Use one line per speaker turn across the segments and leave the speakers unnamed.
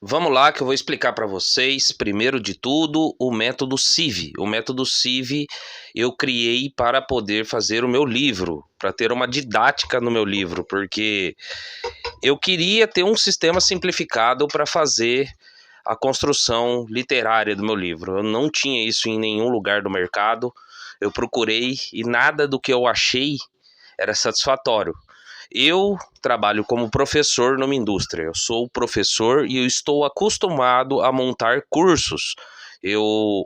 Vamos lá que eu vou explicar para vocês, primeiro de tudo, o método CIV. O método CIV eu criei para poder fazer o meu livro, para ter uma didática no meu livro, porque eu queria ter um sistema simplificado para fazer a construção literária do meu livro. Eu não tinha isso em nenhum lugar do mercado. Eu procurei e nada do que eu achei era satisfatório. Eu trabalho como professor numa indústria. Eu sou professor e eu estou acostumado a montar cursos.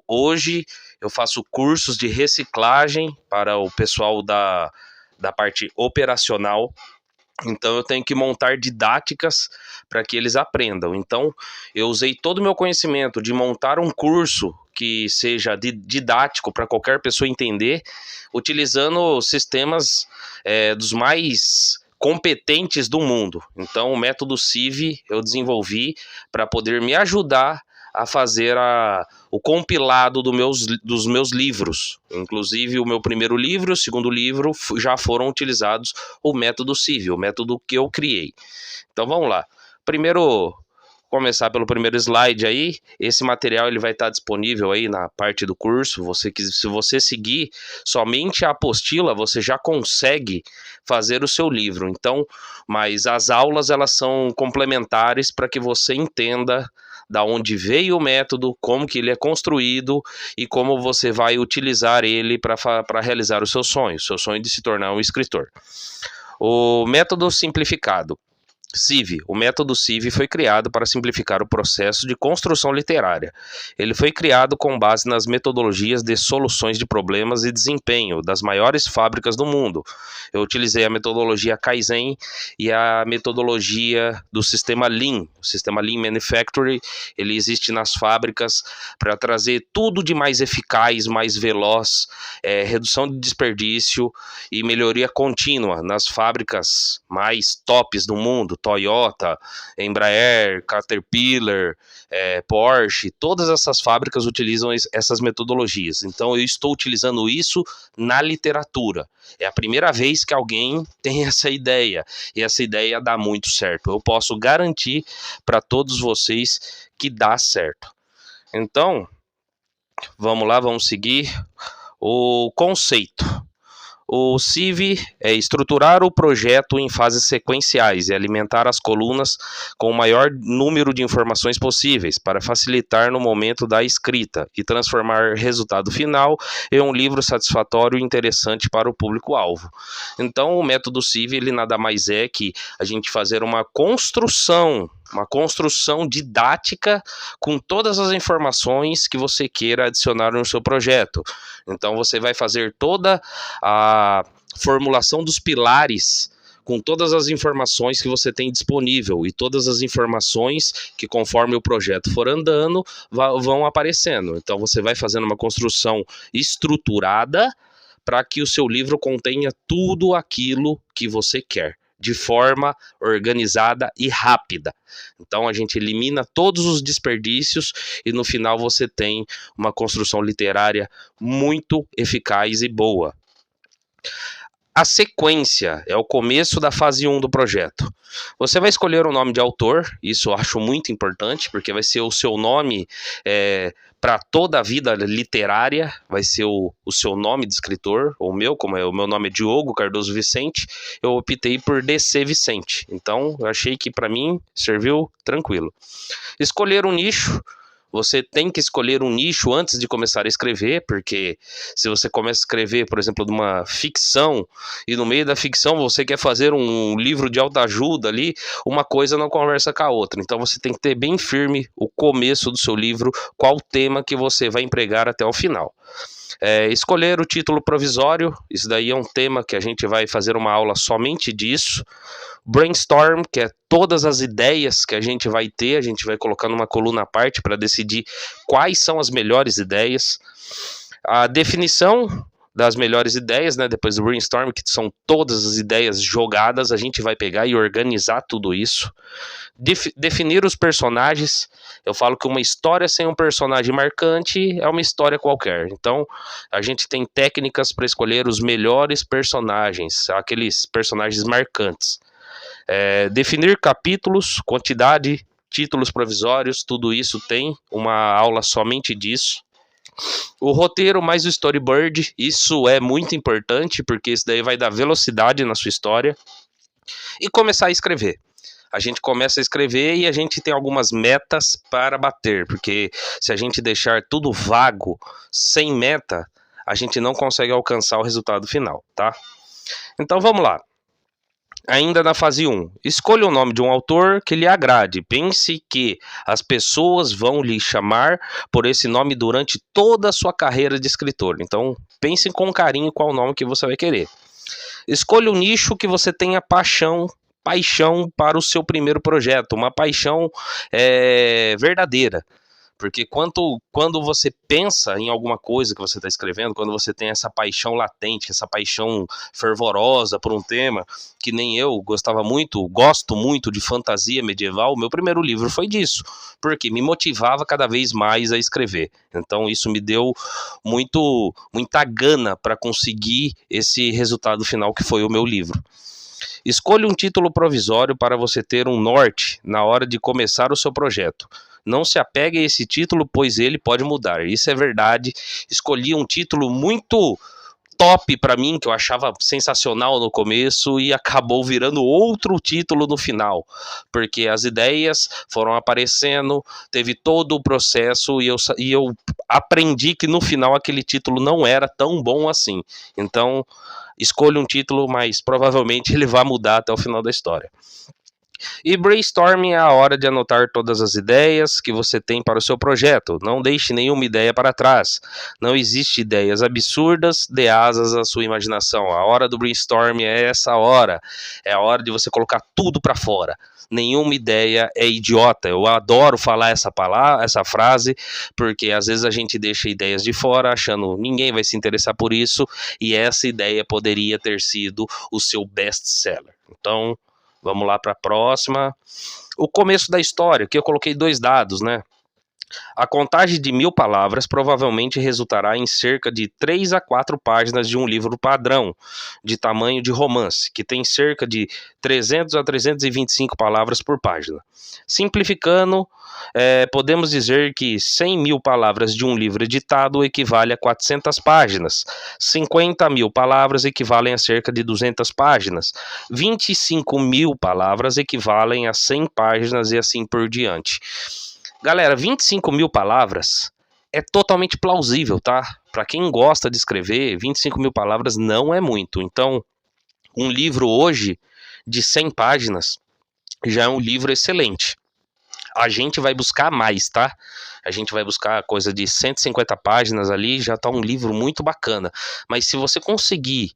Hoje eu faço cursos de reciclagem para o pessoal da parte operacional. Então eu tenho que montar didáticas para que eles aprendam. Então eu usei todo o meu conhecimento de montar um curso que seja didático para qualquer pessoa entender, utilizando sistemas dos mais competentes do mundo. Então o método CIV eu desenvolvi para poder me ajudar a fazer o compilado dos meus livros. Inclusive o meu primeiro livro e o segundo livro já foram utilizados o método CIV, o método que eu criei. Então vamos lá. Primeiro, começar pelo primeiro slide aí. Esse material ele vai estar disponível aí na parte do curso. Se você seguir somente a apostila, você já consegue fazer o seu livro. Então, mas as aulas elas são complementares para que você entenda da onde veio o método, como que ele é construído e como você vai utilizar ele para realizar o seu sonho de se tornar um escritor. O método simplificado. CIV. O método CIV foi criado para simplificar o processo de construção literária. Ele foi criado com base nas metodologias de soluções de problemas e desempenho das maiores fábricas do mundo. Eu utilizei a metodologia Kaizen e a metodologia do sistema Lean. O sistema Lean Manufacturing, ele existe nas fábricas para trazer tudo de mais eficaz, mais veloz, redução de desperdício e melhoria contínua nas fábricas mais tops do mundo. Toyota, Embraer, Caterpillar, Porsche, todas essas fábricas utilizam essas metodologias. Então eu estou utilizando isso na literatura. É a primeira vez que alguém tem essa ideia, e essa ideia dá muito certo. Eu posso garantir para todos vocês que dá certo. Então, vamos lá, vamos seguir o conceito. O CIV é estruturar o projeto em fases sequenciais e alimentar as colunas com o maior número de informações possíveis para facilitar no momento da escrita e transformar o resultado final em um livro satisfatório e interessante para o público-alvo. Então, o método CIV ele nada mais é que a gente fazer uma construção didática com todas as informações que você queira adicionar no seu projeto. Então você vai fazer toda a formulação dos pilares com todas as informações que você tem disponível e todas as informações que conforme o projeto for andando vão aparecendo. Então você vai fazendo uma construção estruturada para que o seu livro contenha tudo aquilo que você quer, de forma organizada e rápida. Então a gente elimina todos os desperdícios e no final você tem uma construção literária muito eficaz e boa. A sequência é o começo da fase 1 do projeto. Você vai escolher o nome de autor, isso eu acho muito importante, porque vai ser o seu nome para toda a vida literária, vai ser o seu nome de escritor, ou o meu nome é Diogo Cardoso Vicente, eu optei por DC Vicente. Então, eu achei que para mim serviu tranquilo. Escolher um nicho. Você tem que escolher um nicho antes de começar a escrever, porque se você começa a escrever, por exemplo, de uma ficção, e no meio da ficção você quer fazer um livro de autoajuda ali, uma coisa não conversa com a outra. Então você tem que ter bem firme o começo do seu livro, qual tema que você vai empregar até o final. Escolher o título provisório, isso daí é um tema que a gente vai fazer uma aula somente disso. Brainstorm, que é todas as ideias que a gente vai ter, a gente vai colocar numa coluna à parte para decidir quais são as melhores ideias. A definição das melhores ideias, né, depois do brainstorm, que são todas as ideias jogadas, a gente vai pegar e organizar tudo isso. Definir os personagens. Eu falo que uma história sem um personagem marcante é uma história qualquer. Então, a gente tem técnicas para escolher os melhores personagens, aqueles personagens marcantes. Definir capítulos, quantidade títulos provisórios, tudo isso tem uma aula somente disso. O roteiro mais o storyboard, isso é muito importante, porque isso daí vai dar velocidade na sua história. E começar a escrever. A gente começa a escrever e a gente tem algumas metas para bater, porque se a gente deixar tudo vago, sem meta, a gente não consegue alcançar o resultado final, tá? Então vamos lá. Ainda na fase 1, escolha o nome de um autor que lhe agrade. Pense que as pessoas vão lhe chamar por esse nome durante toda a sua carreira de escritor. Então, pense com carinho qual o nome que você vai querer. Escolha um nicho que você tenha paixão para o seu primeiro projeto, uma paixão verdadeira. Porque quando você pensa em alguma coisa que você está escrevendo, quando você tem essa paixão latente, essa paixão fervorosa por um tema, que nem eu gosto muito de fantasia medieval, o meu primeiro livro foi disso, porque me motivava cada vez mais a escrever. Então isso me deu muita gana para conseguir esse resultado final que foi o meu livro. Escolha um título provisório para você ter um norte na hora de começar o seu projeto. Não se apegue a esse título, pois ele pode mudar. Isso é verdade. Escolhi um título muito top para mim, que eu achava sensacional no começo, e acabou virando outro título no final, porque as ideias foram aparecendo, teve todo o processo, e eu aprendi que no final aquele título não era tão bom assim. Então, escolha um título, mas provavelmente ele vai mudar até o final da história. E brainstorming é a hora de anotar todas as ideias que você tem para o seu projeto. Não deixe nenhuma ideia para trás. Não existe ideias absurdas, dê asas à sua imaginação. A hora do brainstorming é essa hora. É a hora de você colocar tudo para fora. Nenhuma ideia é idiota. Eu adoro falar essa frase, porque às vezes a gente deixa ideias de fora, achando que ninguém vai se interessar por isso, e essa ideia poderia ter sido o seu best-seller. Então, vamos lá para a próxima. O começo da história, aqui eu coloquei 2 dados, né? A contagem de 1000 palavras provavelmente resultará em cerca de 3 a 4 páginas de um livro padrão, de tamanho de romance, que tem cerca de 300 a 325 palavras por página. Simplificando, podemos dizer que 100.000 palavras de um livro editado equivale a 400 páginas, 50.000 palavras equivalem a cerca de 200 páginas, 25.000 palavras equivalem a 100 páginas e assim por diante. Galera, 25.000 palavras é totalmente plausível, tá? Para quem gosta de escrever, 25.000 palavras não é muito. Então, um livro hoje de 100 páginas já é um livro excelente. A gente vai buscar mais, tá? A gente vai buscar coisa de 150 páginas ali, já tá um livro muito bacana. Mas se você conseguir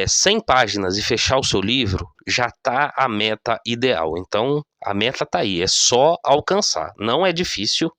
100 páginas e fechar o seu livro, já tá a meta ideal. Então, a meta tá aí, é só alcançar. Não é difícil.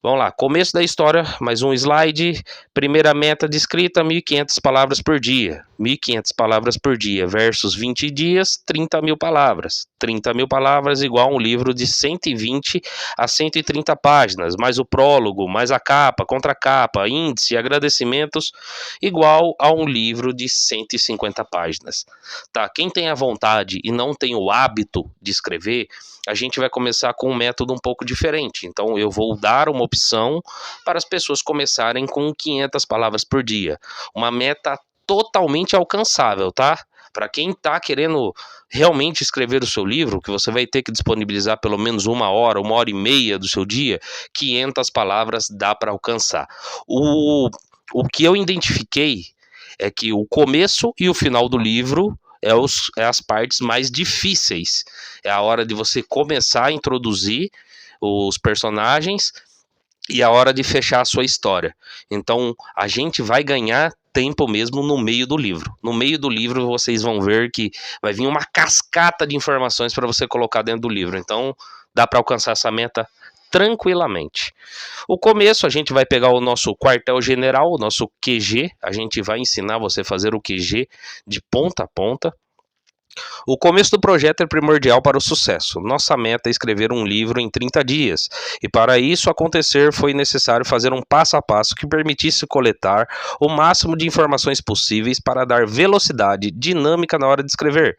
Vamos lá, começo da história, mais um slide. Primeira meta de escrita, 1.500 palavras por dia. 1.500 palavras por dia versus 20 dias, 30.000 palavras. 30.000 palavras igual a um livro de 120 a 130 páginas, mais o prólogo, mais a capa, contracapa, índice, agradecimentos, igual a um livro de 150 páginas. Tá, quem tem a vontade e não tem o hábito de escrever, a gente vai começar com um método um pouco diferente. Então eu vou dar uma opção para as pessoas começarem com 500 palavras por dia. Uma meta totalmente alcançável, tá? Para quem está querendo realmente escrever o seu livro, que você vai ter que disponibilizar pelo menos 1 hora e meia do seu dia, 500 palavras dá para alcançar. O que eu identifiquei é que o começo e o final do livro é as partes mais difíceis. É a hora de você começar a introduzir os personagens e a hora de fechar a sua história. Então, a gente vai ganhar tempo mesmo no meio do livro. No meio do livro, vocês vão ver que vai vir uma cascata de informações para você colocar dentro do livro. Então, dá para alcançar essa meta tranquilamente. O começo, a gente vai pegar o nosso quartel-general, o nosso QG. A gente vai ensinar você a fazer o QG de ponta a ponta. O começo do projeto é primordial para o sucesso. Nossa meta é escrever um livro em 30 dias, e para isso acontecer foi necessário fazer um passo a passo que permitisse coletar o máximo de informações possíveis para dar velocidade dinâmica na hora de escrever.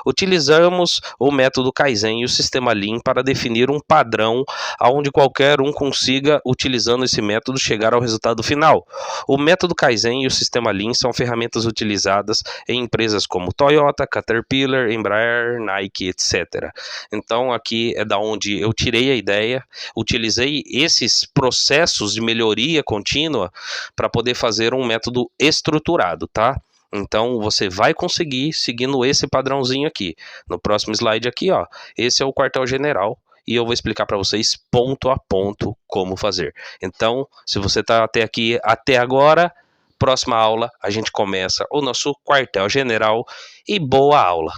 Utilizamos o método Kaizen e o sistema Lean para definir um padrão onde qualquer um consiga, utilizando esse método, chegar ao resultado final. O método Kaizen e o sistema Lean são ferramentas utilizadas em empresas como Toyota, Caterpillar, Embraer, Nike, etc. Então aqui é da onde eu tirei a ideia, utilizei esses processos de melhoria contínua para poder fazer um método estruturado, tá? Então você vai conseguir seguindo esse padrãozinho aqui. No próximo slide aqui, ó, esse é o quartel-general e eu vou explicar para vocês ponto a ponto como fazer. Então, se você está até aqui, até agora, próxima aula a gente começa o nosso quartel-general e boa aula!